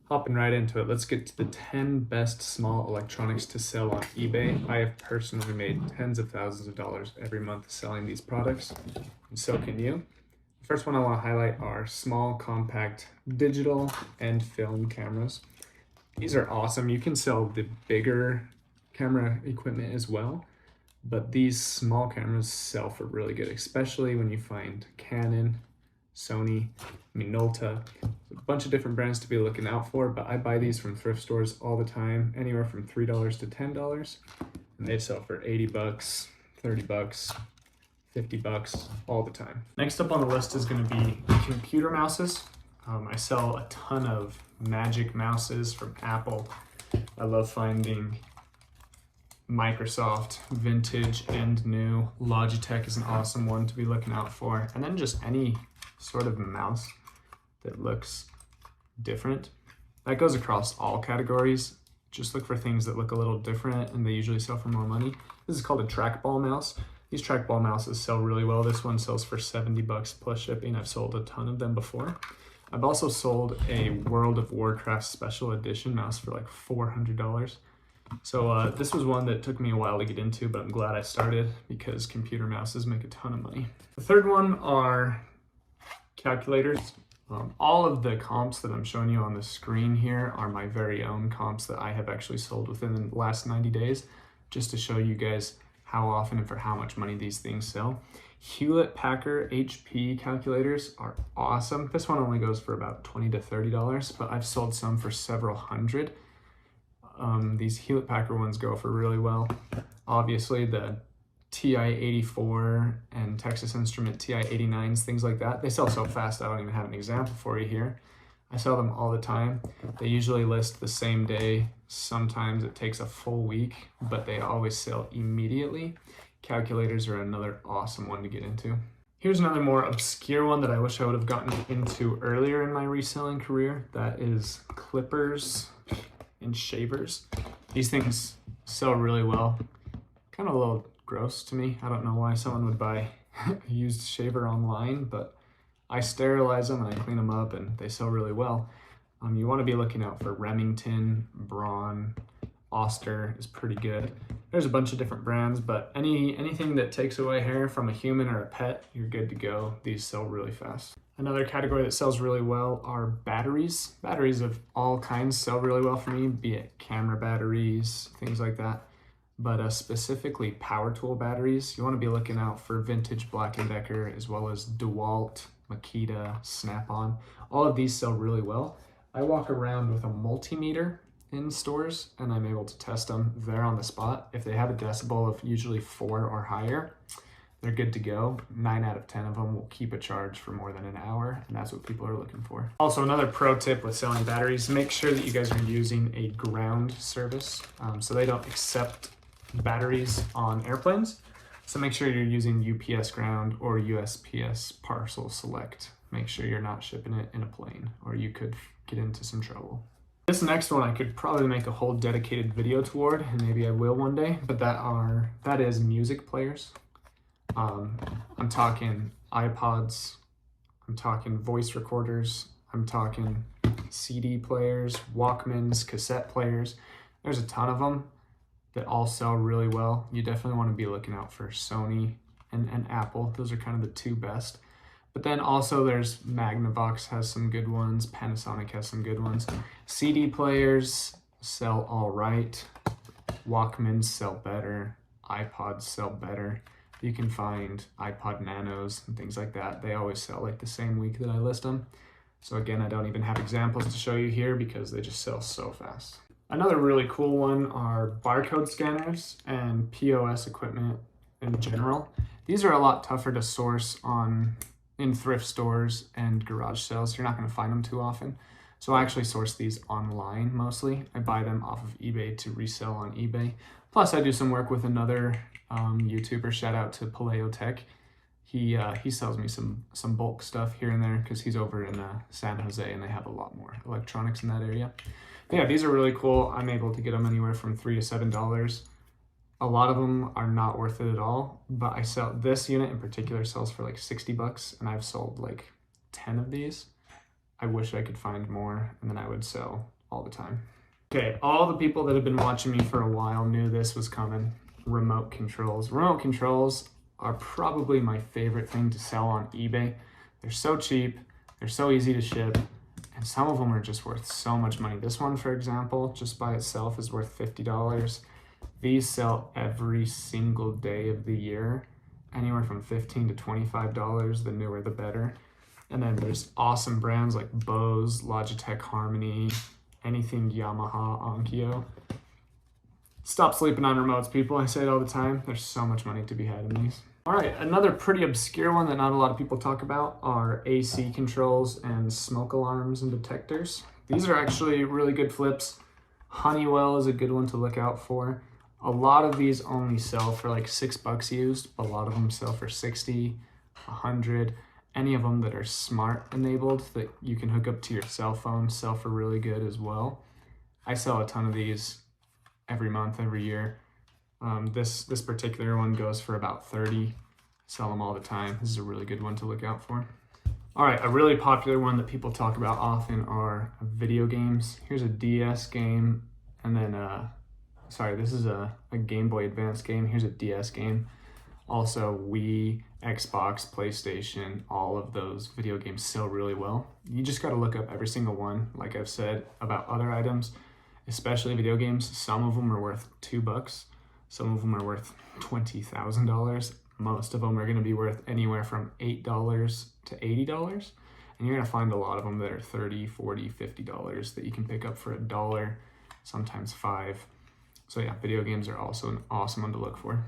Hopping right into it, let's get to the 10 best small electronics to sell on eBay. I have personally made tens of thousands of dollars every month selling these products, and so can you. The first one I want to highlight are small, compact, digital and film cameras. These are awesome. You can sell the bigger camera equipment as well, but these small cameras sell for really good, especially when you find Canon, Sony, Minolta, a bunch of different brands to be looking out for, but I buy these from thrift stores all the time, anywhere from $3 to $10, and they sell for 80 bucks, 30 bucks, 50 bucks all the time. Next up on the list is going to be computer mouses. I sell a ton of Magic mouses from Apple. I love finding Microsoft, vintage and new. Logitech is an awesome one to be looking out for. And then just any sort of mouse that looks different. That goes across all categories. Just look for things that look a little different and they usually sell for more money. This is called a trackball mouse. These trackball mouses sell really well. This one sells for 70 bucks plus shipping. I've sold a ton of them before. I've also sold a World of Warcraft special edition mouse for like $400. So this was one that took me a while to get into, but I'm glad I started because computer mouses make a ton of money. The third one are calculators. All of the comps that I'm showing you on the screen here are my very own comps that I have actually sold within the last 90 days, just to show you guys how often and for how much money these things sell. Hewlett-Packard HP calculators are awesome. This one only goes for about $20 to $30, but I've sold some for several hundred. These Hewlett-Packard ones go for really well. Obviously the TI-84 and Texas Instrument TI-89s, things like that, they sell so fast I don't even have an example for you here. I sell them all the time. They usually list the same day. Sometimes it takes a full week, but they always sell immediately. Calculators are another awesome one to get into. Here's another more obscure one that I wish I would have gotten into earlier in my reselling career. That is clippers and shavers. These things sell really well. Kind of a little gross to me. I don't know why someone would buy a used shaver online, but I sterilize them and I clean them up and they sell really well. You want to be looking out for Remington, Braun, Oster is pretty good. There's a bunch of different brands, but anything that takes away hair from a human or a pet, you're good to go. These sell really fast. Another category that sells really well are batteries. Batteries of all kinds sell really well for me, be it camera batteries, things like that. But specifically power tool batteries, you want to be looking out for vintage Black & Decker as well as DeWalt, Makita, Snap-on. All of these sell really well. I walk around with a multimeter in stores and I'm able to test them there on the spot. If they have a decibel of usually 4 or higher, they're good to go. 9 out of 10 of them will keep a charge for more than an hour, and that's what people are looking for. Also, another pro tip with selling batteries, make sure that you guys are using a ground service. So they don't accept batteries on airplanes. So make sure you're using UPS ground or USPS parcel select. Make sure you're not shipping it in a plane or you could get into some trouble. This next one I could probably make a whole dedicated video toward, and maybe I will one day, but that is music players. I'm talking iPods, I'm talking voice recorders, I'm talking CD players, Walkmans, cassette players. There's a ton of them that all sell really well. You definitely want to be looking out for Sony and Apple. Those are kind of the two best. But then also there's Magnavox has some good ones. Panasonic has some good ones. CD players sell all right. Walkmans sell better. iPods sell better. You can find iPod Nanos and things like that. They always sell like the same week that I list them. So again, I don't even have examples to show you here because they just sell so fast. Another really cool one are barcode scanners and POS equipment in general. These are a lot tougher to source in thrift stores and garage sales. You're not going to find them too often. So I actually source these online mostly. I buy them off of eBay to resell on eBay. Plus I do some work with another YouTuber, shout out to Paleo Tech. He sells me some bulk stuff here and there because he's over in San Jose and they have a lot more electronics in that area. But yeah, these are really cool. I'm able to get them anywhere from $3 to $7. A lot of them are not worth it at all, but I sell this unit in particular sells for like 60 bucks and I've sold like 10 of these. I wish I could find more and then I would sell all the time. Okay, all the people that have been watching me for a while knew this was coming. Remote controls. Remote controls are probably my favorite thing to sell on eBay. They're so cheap, they're so easy to ship, and some of them are just worth so much money. This one, for example, just by itself is worth $50. These sell every single day of the year, anywhere from $15 to $25. The newer, the better. And then there's awesome brands like Bose, Logitech Harmony, anything Yamaha, Onkyo. Stop sleeping on remotes, people. I say it all the time. There's so much money to be had in these. All right, another pretty obscure one that not a lot of people talk about are AC controls and smoke alarms and detectors. These are actually really good flips. Honeywell is a good one to look out for. A lot of these only sell for like $6 used. A lot of them sell for 60, 100. Any of them that are smart enabled that you can hook up to your cell phone sell for really good as well. I sell a ton of these every month, every year. This particular one goes for about 30. Sell them all the time. This is a really good one to look out for. All right, a really popular one that people talk about often are video games. Here's a DS game, and then this is a Game Boy Advance game. Here's a DS game. Also, Wii, Xbox, PlayStation, all of those video games sell really well. You just got to look up every single one. Like I've said about other items, especially video games, some of them are worth $2. Some of them are worth $20,000. Most of them are going to be worth anywhere from $8 to $80. And you're going to find a lot of them that are $30, $40, $50 that you can pick up for $1, sometimes $5. So yeah, video games are also an awesome one to look for.